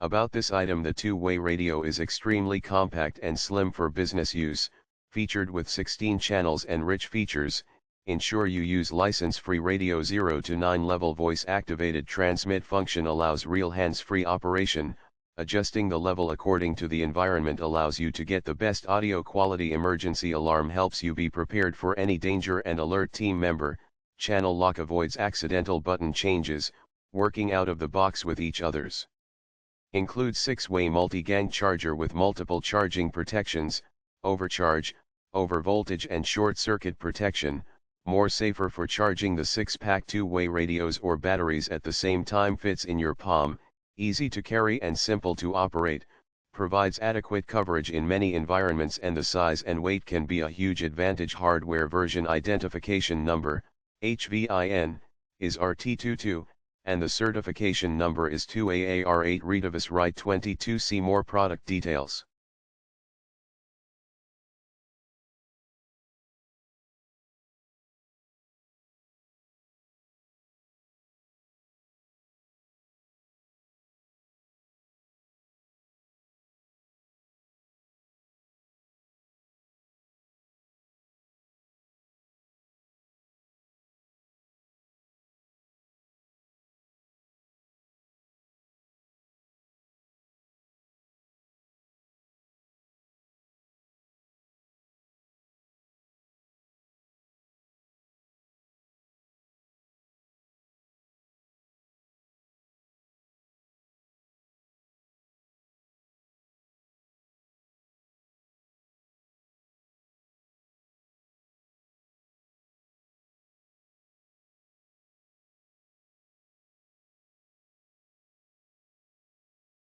About this item, the two-way radio is extremely compact and slim for business use, featured with 16 channels and rich features. Ensure you use license-free radio. 0 to 9 level voice-activated transmit function allows real hands-free operation. Adjusting the level according to the environment allows you to get the best audio quality. Emergency alarm helps you be prepared for any danger and alert team member. Channel lock avoids accidental button changes, working out of the box with each others. Includes 6-way multi-gang charger with multiple charging protections, overcharge, overvoltage and short circuit protection, more safer for charging the 6-pack two-way radios or batteries at the same time. Fits in your palm, easy to carry and simple to operate, provides adequate coverage in many environments, and the size and weight can be a huge advantage. Hardware version identification number, HVIN, is RT22, and the certification number is 2AAR8. Retevis RT22. See more product details.